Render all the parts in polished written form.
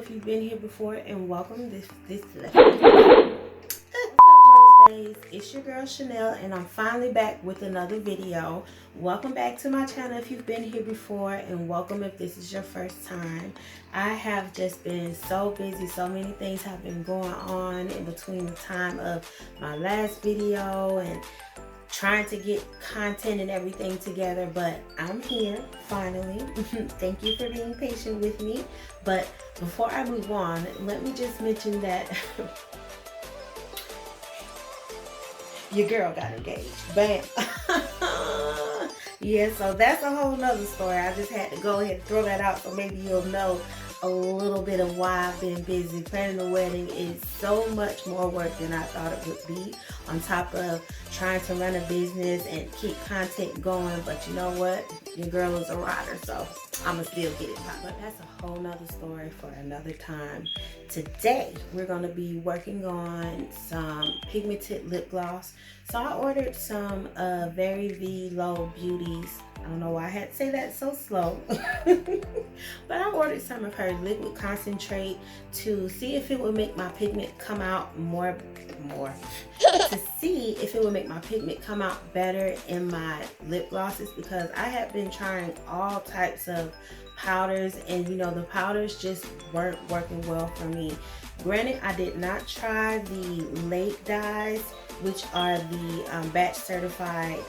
if you've been here before, and welcome. What's up, Rose Bae? It's your girl Chanel, and I'm finally back with another video. Welcome back to my channel if you've been here before, and welcome if this is your first time. I have just been so busy. So many things have been going on in between the time of my last video and trying to get content and everything together, but I'm here finally. Thank you for being patient with me. But before I move on, let me just mention that your girl got engaged. Bam. Yeah, so that's a whole nother story. I just had to go ahead and throw that out so maybe you'll know a little bit of why I've been busy. Planning a wedding is so much more work than I thought it would be, on top of trying to run a business and keep content going. But you know what? Your girl is a rider, so I'ma still get it popped. But that's a whole nother story for another time. Today we're gonna be working on some pigmented lip gloss. So I ordered some Very Veelo Beauties. I don't know why I had to say that so slow. But I ordered some of her liquid concentrate to see if it would make my pigment come out more to see if it would make my pigment come out better in my lip glosses, because I have been trying all types of powders, and you know, the powders just weren't working well for me. Granted, I did not try the lake dyes, which are the batch certified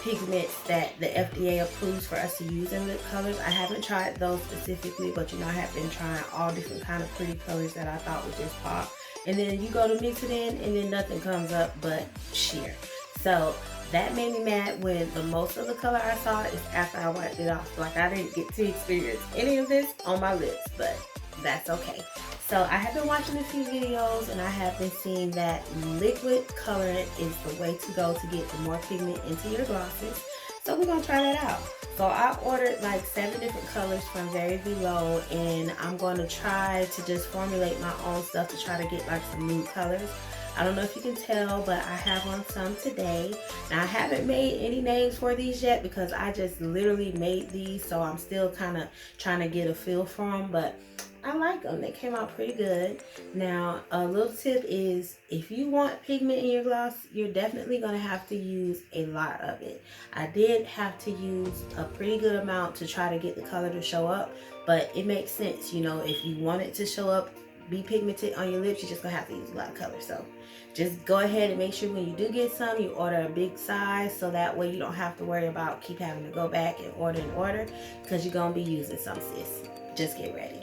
pigments that the FDA approves for us to use in lip colors. I haven't tried those specifically, but you know, I have been trying all different kind of pretty colors that I thought would just pop. And then you go to mix it in, and then nothing comes up but sheer. So that made me mad when the most of the color I saw is after I wiped it off. Like, I didn't get to experience any of this on my lips, but that's okay. So I have been watching a few videos, and I have been seeing that liquid colorant is the way to go to get the more pigment into your glosses. So we're gonna try that out. So I ordered like 7 different colors from Very Veelo, and I'm going to try to just formulate my own stuff to try to get like some nude colors. I don't know if you can tell, but I have on some today. Now, I haven't made any names for these yet because I just literally made these, so I'm still kind of trying to get a feel for them, but I like them. They came out pretty good. Now, a little tip is, if you want pigment in your gloss, you're definitely going to have to use a lot of it. I did have to use a pretty good amount to try to get the color to show up, but it makes sense. You know, if you want it to show up, be pigmented on your lips, you're just going to have to use a lot of color. So just go ahead and make sure when you do get some, you order a big size, so that way you don't have to worry about keep having to go back and order, because you're going to be using some, sis. Just get ready.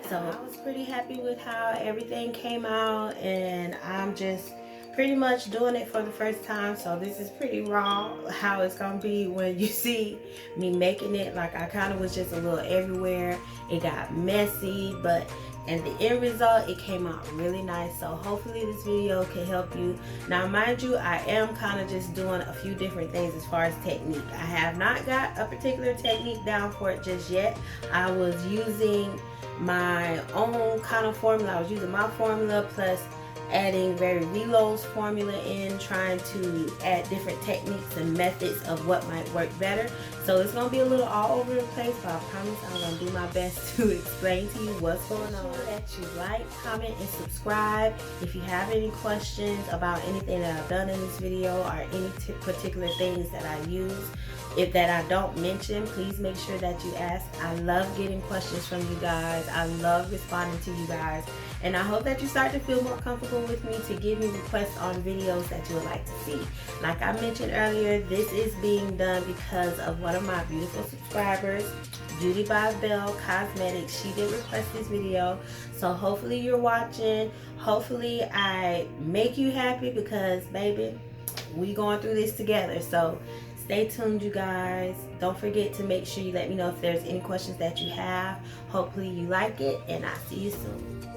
So I was pretty happy with how everything came out, and I'm just pretty much doing it for the first time. So this is pretty raw how it's gonna be when you see me making it. Like, I kind of was just a little everywhere. It got messy, but and the end result, it came out really nice. So hopefully this video can help you. Now, mind you, I am kind of just doing a few different things as far as technique. I have not got a particular technique down for it just yet. I was using my own kind of formula. I was using my formula plus adding Very Veelo's formula in, trying to add different techniques and methods of what might work better. So it's going to be a little all over the place, but I promise I'm going to do my best to explain to you what's going on. That you like, comment, and subscribe. If you have any questions about anything that I've done in this video, or any particular things that I use, if that I don't mention, please make sure that you ask. I love getting questions from you guys. I love responding to you guys. And I hope that you start to feel more comfortable with me to give me requests on videos that you would like to see. Like I mentioned earlier, this is being done because of one of my beautiful subscribers, Beauty by Belle Cosmetics. She did request this video. So hopefully you're watching. Hopefully I make you happy, because baby, we going through this together. So stay tuned, you guys. Don't forget to make sure you let me know if there's any questions that you have. Hopefully you like it, and I'll see you soon.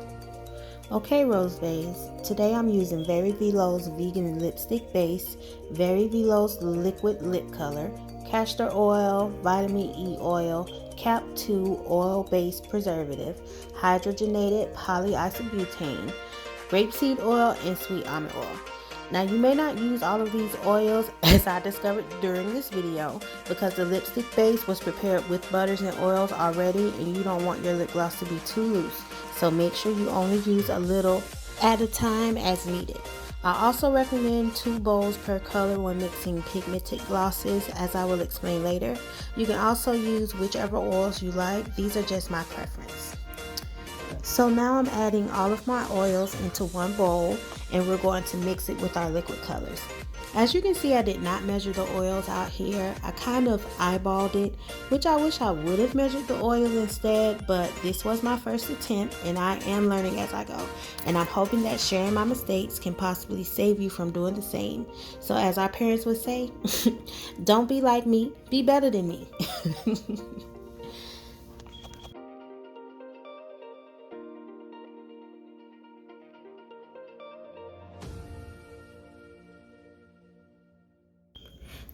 Okay, Rose Baes, today I'm using Very Veelo's Vegan Lipstick Base, Very Veelo's Liquid Lip Color, Castor Oil, Vitamin E Oil, Cap 2 Oil-Based Preservative, Hydrogenated Polyisobutane, Grapeseed Oil, and Sweet Almond Oil. Now you may not use all of these oils as I discovered during this video because the lipstick base was prepared with butters and oils already, and you don't want your lip gloss to be too loose. So make sure you only use a little at a time as needed. I also recommend 2 bowls per color when mixing pigmented glosses, as I will explain later. You can also use whichever oils you like. These are just my preference. So now I'm adding all of my oils into one bowl, and we're going to mix it with our liquid colors. As you can see, I did not measure the oils out here. I kind of eyeballed it, which I wish I would have measured the oils instead, but this was my first attempt and I am learning as I go. And I'm hoping that sharing my mistakes can possibly save you from doing the same. So as our parents would say, don't be like me, be better than me.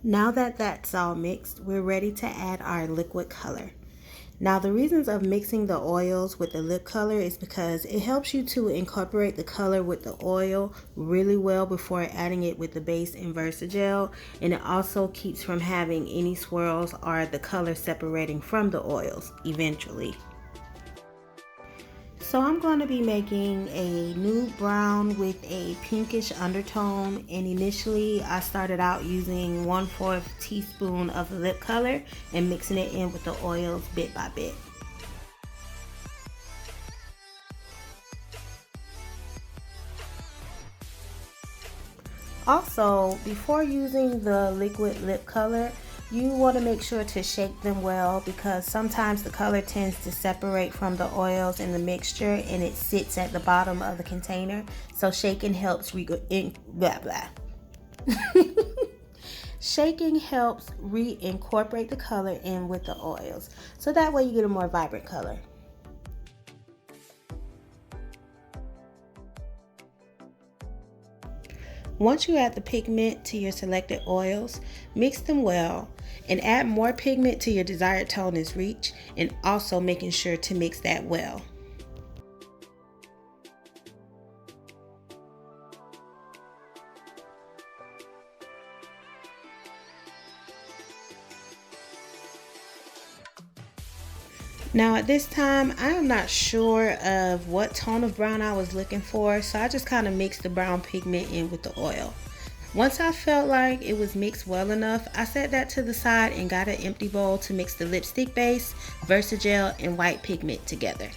Now that that's all mixed, we're ready to add our liquid color. Now the reasons of mixing the oils with the lip color is because it helps you to incorporate the color with the oil really well before adding it with the base and Versagel, and it also keeps from having any swirls or the color separating from the oils eventually. So I'm going to be making a nude brown with a pinkish undertone, and initially I started out using 1/4 teaspoon of the lip color and mixing it in with the oils bit by bit. Also, before using the liquid lip color, you want to make sure to shake them well because sometimes the color tends to separate from the oils in the mixture and it sits at the bottom of the container. So shaking helps shaking helps reincorporate the color in with the oils. So that way you get a more vibrant color. Once you add the pigment to your selected oils, mix them well and add more pigment to your desired tone as reach, and also making sure to mix that well. Now at this time, I am not sure of what tone of brown I was looking for, so I just kind of mixed the brown pigment in with the oil. Once I felt like it was mixed well enough, I set that to the side and got an empty bowl to mix the lipstick base, Versagel, and white pigment together.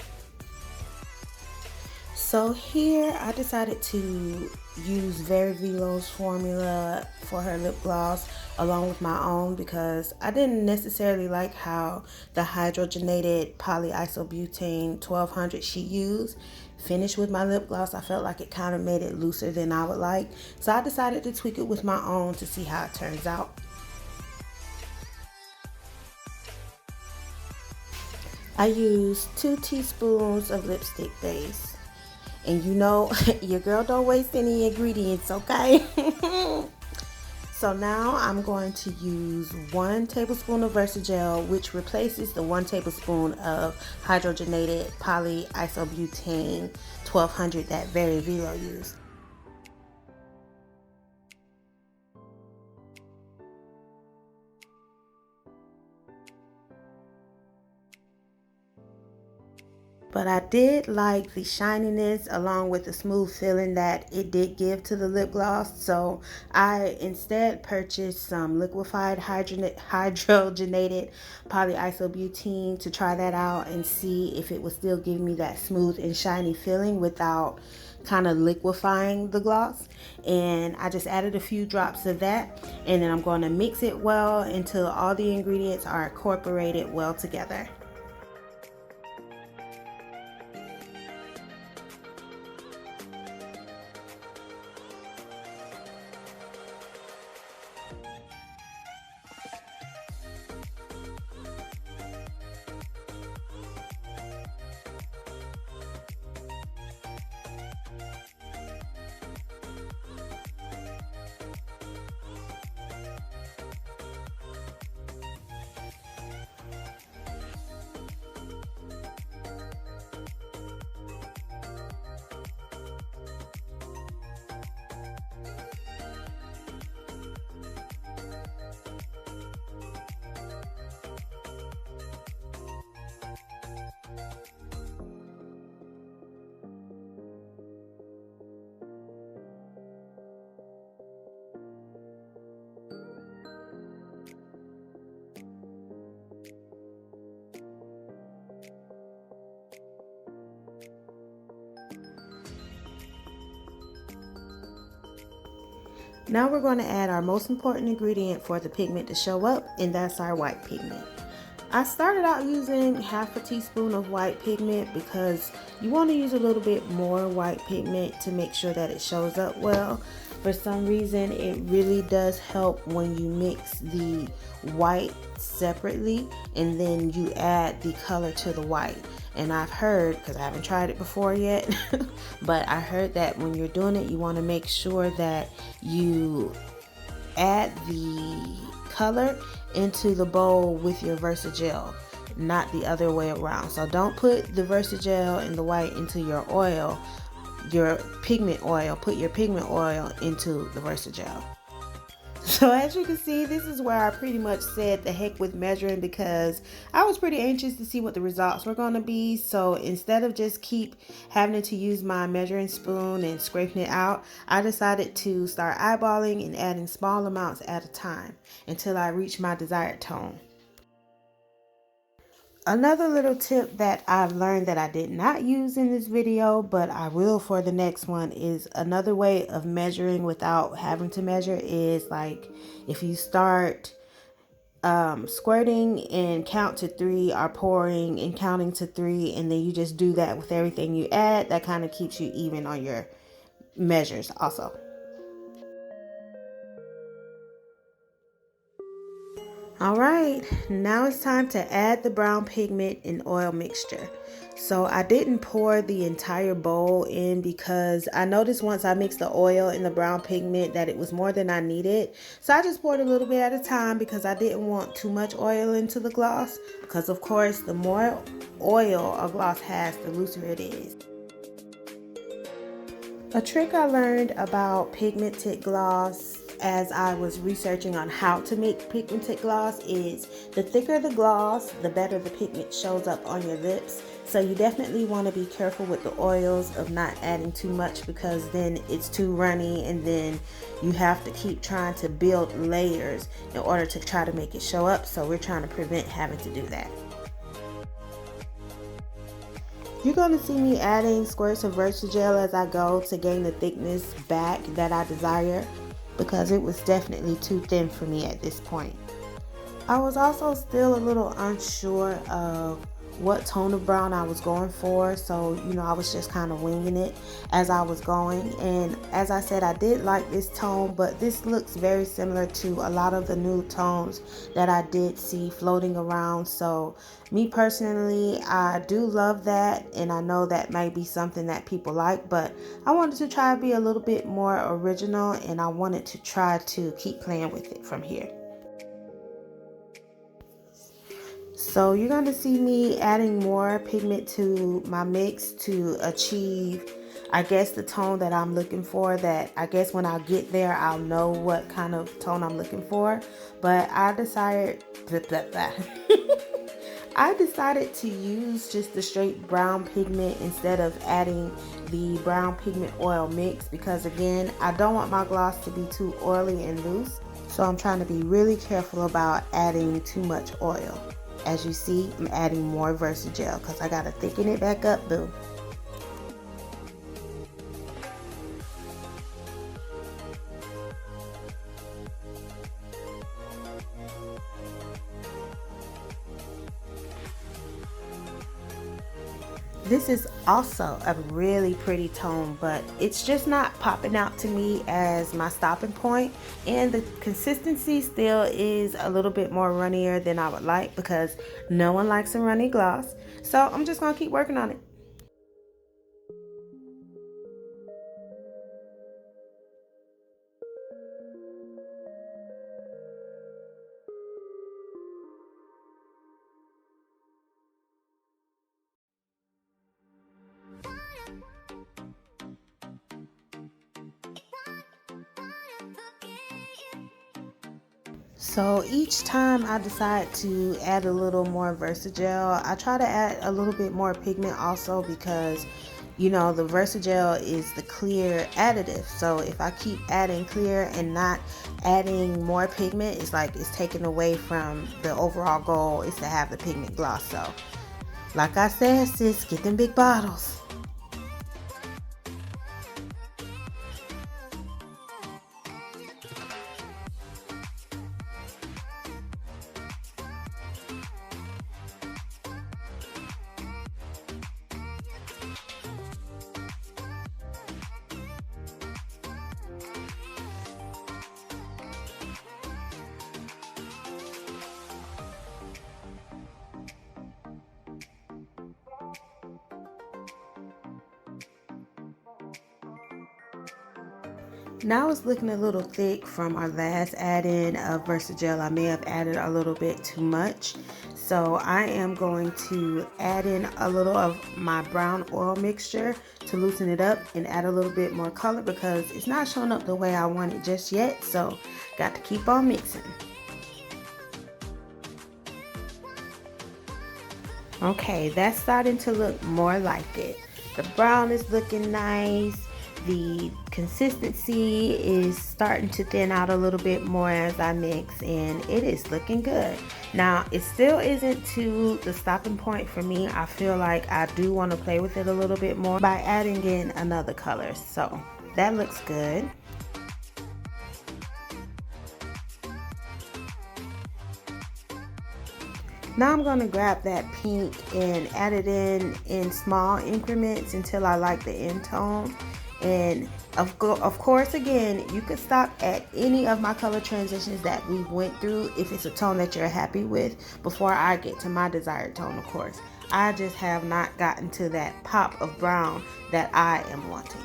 So here I decided to use Veelo's formula for her lip gloss along with my own because I didn't necessarily like how the hydrogenated polyisobutane 1200 she used finished with my lip gloss. I felt like it kind of made it looser than I would like, so I decided to tweak it with my own to see how it turns out. I used 2 teaspoons of lipstick base. And you know, your girl don't waste any ingredients, okay? So now I'm going to use 1 tablespoon of Versagel, which replaces the 1 tablespoon of hydrogenated polyisobutane 1200 that Veelo used. But I did like the shininess along with the smooth feeling that it did give to the lip gloss. So I instead purchased some liquefied hydrogenated polyisobutene to try that out and see if it was still giving me that smooth and shiny feeling without kind of liquefying the gloss. And I just added a few drops of that, and then I'm going to mix it well until all the ingredients are incorporated well together. Now we're going to add our most important ingredient for the pigment to show up, and that's our white pigment. I started out using half a teaspoon of white pigment because you want to use a little bit more white pigment to make sure that it shows up well. For some reason, it really does help when you mix the white separately and then you add the color to the white. And I've heard, because I haven't tried it before yet, but I heard that when you're doing it, you want to make sure that you add the color into the bowl with your Versagel, not the other way around. So don't put the Versagel and the white into your oil, your pigment oil. Put your pigment oil into the Versagel. So as you can see, this is where I pretty much said the heck with measuring, because I was pretty anxious to see what the results were going to be. So instead of just keep having to use my measuring spoon and scraping it out, I decided to start eyeballing and adding small amounts at a time until I reach my desired tone. Another little tip that I've learned that I did not use in this video, but I will for the next one, is another way of measuring without having to measure is like if you start squirting and count to 3, or pouring and counting to 3, and then you just do that with everything you add. That kind of keeps you even on your measures also. Alright, now it's time to add the brown pigment and oil mixture. So I didn't pour the entire bowl in because I noticed once I mixed the oil and the brown pigment that it was more than I needed. So I just poured a little bit at a time because I didn't want too much oil into the gloss. Because of course, the more oil a gloss has, the looser it is. A trick I learned about pigmented gloss as I was researching on how to make pigmented gloss is the thicker the gloss, the better the pigment shows up on your lips. So you definitely want to be careful with the oils of not adding too much, because then it's too runny and then you have to keep trying to build layers in order to try to make it show up. So we're trying to prevent having to do that. You're going to see me adding squirts of Versagel as I go to gain the thickness back that I desire, because it was definitely too thin for me at this point. I was also still a little unsure of what tone of brown I was going for, so I was just kind of winging it as I was going. And as I said, I did like this tone, but this looks very similar to a lot of the new tones that I did see floating around. So me personally, I do love that, and I know that might be something that people like, but I wanted to try to be a little bit more original, and I wanted to try to keep playing with it from here. So you're going to see me adding more pigment to my mix to achieve, I guess, the tone that I'm looking for. That I guess when I get there, I'll know what kind of tone I'm looking for. But I decided I decided to use just the straight brown pigment instead of adding the brown pigment oil mix, because again, I don't want my gloss to be too oily and loose. So I'm trying to be really careful about adding too much oil. As you see, I'm adding more Versagel because I gotta thicken it back up, boo. This is also a really pretty tone, but it's just not popping out to me as my stopping point, and the consistency still is a little bit more runnier than I would like, because no one likes a runny gloss. So I'm just gonna keep working on it. So each time I decide to add a little more Versagel, I try to add a little bit more pigment also, because the Versagel is the clear additive. So if I keep adding clear and not adding more pigment, it's like it's taken away from the overall goal is to have the pigment gloss. So like I said, sis, get them big bottles. Now it's looking a little thick from our last add-in of Versagel. I may have added a little bit too much. So I am going to add in a little of my brown oil mixture to loosen it up and add a little bit more color because it's not showing up the way I want it just yet. So got to keep on mixing. Okay, that's starting to look more like it. The brown is looking nice. The consistency is starting to thin out a little bit more as I mix, and it is looking good. Now, it still isn't to the stopping point for me. I feel like I do want to play with it a little bit more by adding in another color. So that looks good. Now I'm going to grab that pink and add it in small increments until I like the end tone. And of course, again, you could stop at any of my color transitions that we went through if it's a tone that you're happy with before I get to my desired tone, of course. I just have not gotten to that pop of brown that I am wanting.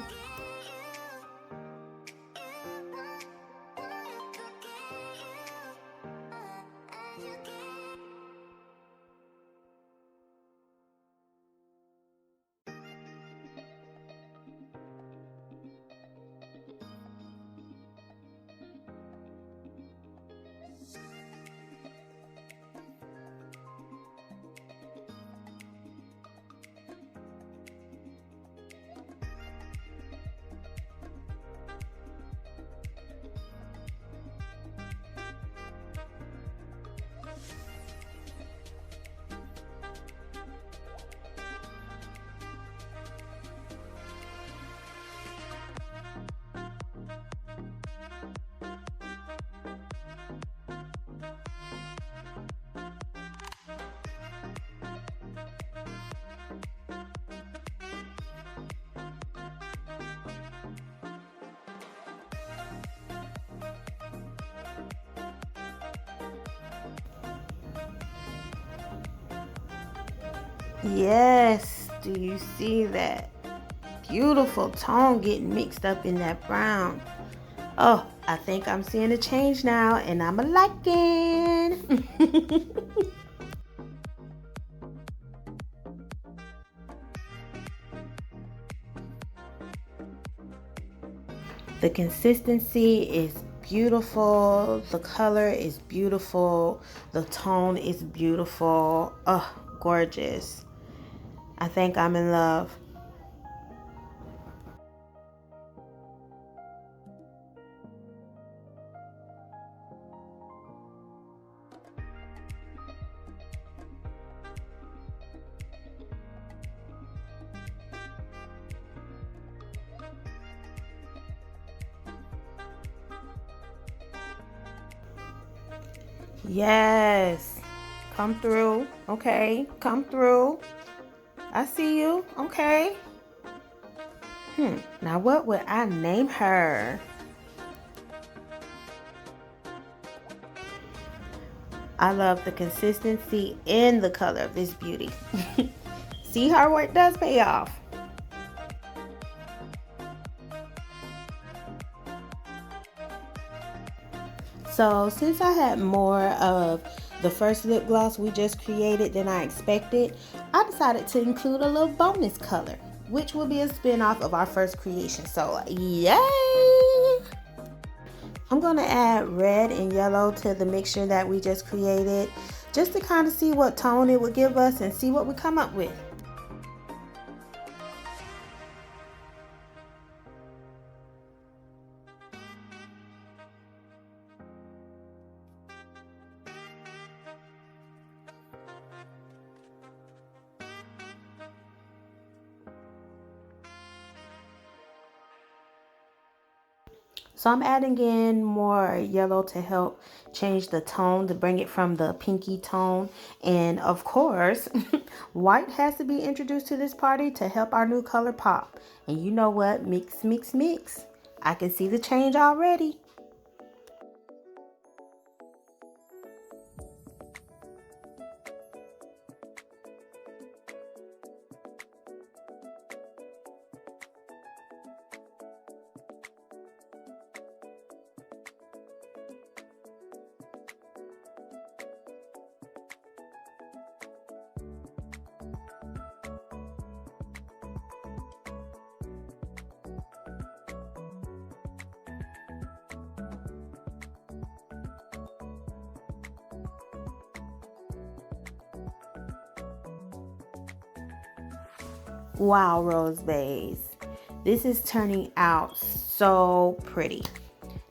Yes, do you see that beautiful tone getting mixed up in that brown? Oh, I think I'm seeing a change now and I'm liking. The consistency is beautiful. The color is beautiful. The tone is beautiful. Oh, gorgeous. I think I'm in love. Yes. Come through. Okay. Come through. I see you. Okay. Now what would I name her? I love the consistency and the color of this beauty. See, hard work does pay off. So since I had more of the first lip gloss we just created than I expected, I decided to include a little bonus color, which will be a spin-off of our first creation. So yay! I'm going to add red and yellow to the mixture that we just created, just to kind of see what tone it would give us and see what we come up with. So I'm adding in more yellow to help change the tone, to bring it from the pinky tone. And of course, white has to be introduced to this party to help our new color pop. And you know what? Mix, mix, mix. I can see the change already. Wow, Rose Baes, this is turning out so pretty.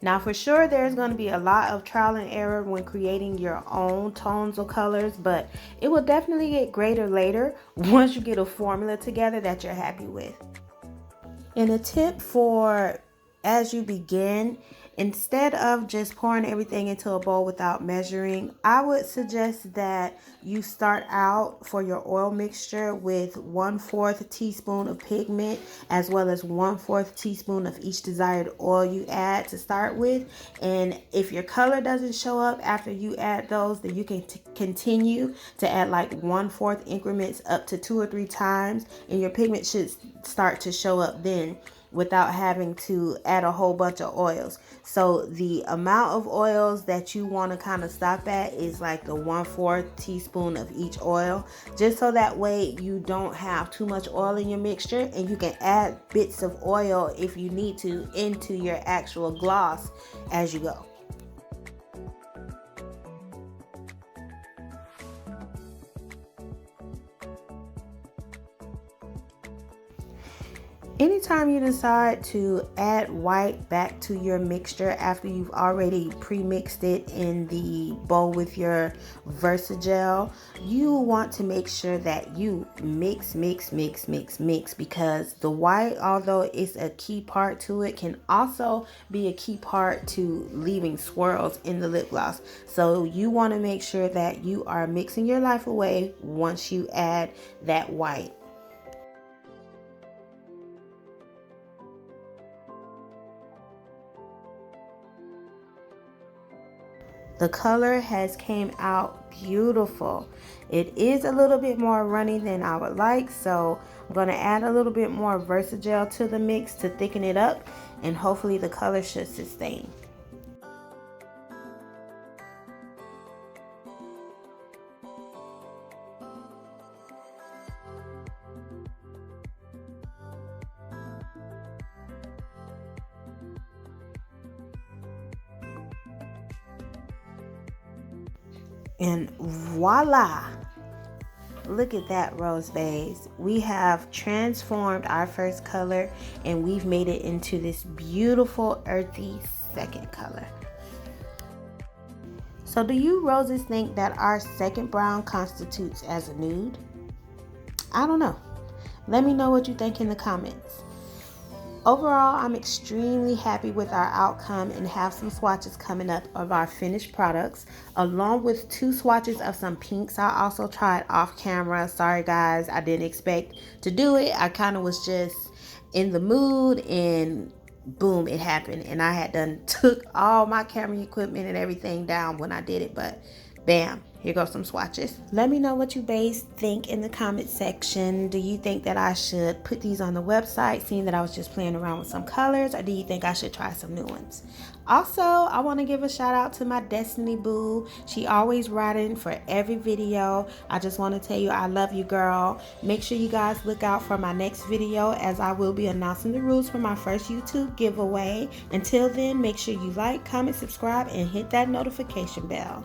Now for sure there's going to be a lot of trial and error when creating your own tones or colors, but it will definitely get greater later once you get a formula together that you're happy with. And a tip for as you begin, instead of just pouring everything into a bowl without measuring, I would suggest that you start out for your oil mixture with 1/4 teaspoon of pigment as well as 1/4 teaspoon of each desired oil you add to start with. And if your color doesn't show up after you add those, then you can continue to add like 1/4 increments up to 2 or 3 times, and your pigment should start to show up then without having to add a whole bunch of oils. So the amount of oils that you want to kind of stop at is like the 1/4 teaspoon of each oil, just so that way you don't have too much oil in your mixture, and you can add bits of oil if you need to into your actual gloss as you go. Anytime you decide to add white back to your mixture after you've already pre-mixed it in the bowl with your Versagel, you want to make sure that you mix, because the white, although it's a key part to it, can also be a key part to leaving swirls in the lip gloss. So you want to make sure that you are mixing your life away once you add that white. The color has came out beautiful. It is a little bit more runny than I would like, so I'm going to add a little bit more Versagel to the mix to thicken it up, and hopefully the color should sustain. And voila! Look at that, Rose Baes. We have transformed our first color and we've made it into this beautiful earthy second color. So do you roses think that our second brown constitutes as a nude? I don't know. Let me know what you think in the comments. Overall, I'm extremely happy with our outcome and have some swatches coming up of our finished products, along with 2 swatches of some pinks I also tried off camera. Sorry guys, I didn't expect to do it. I kind of was just in the mood and boom, it happened. And I had done took all my camera equipment and everything down when I did it, but bam, here goes some swatches. Let me know what you baes think in the comment section. Do you think that I should put these on the website, seeing that I was just playing around with some colors, or do you think I should try some new ones? Also, I want to give a shout out to my Destiny Boo. She always writing for every video. I just want to tell you I love you, girl. Make sure you guys look out for my next video, as I will be announcing the rules for my first YouTube giveaway. Until then, make sure you like, comment, subscribe, and hit that notification bell.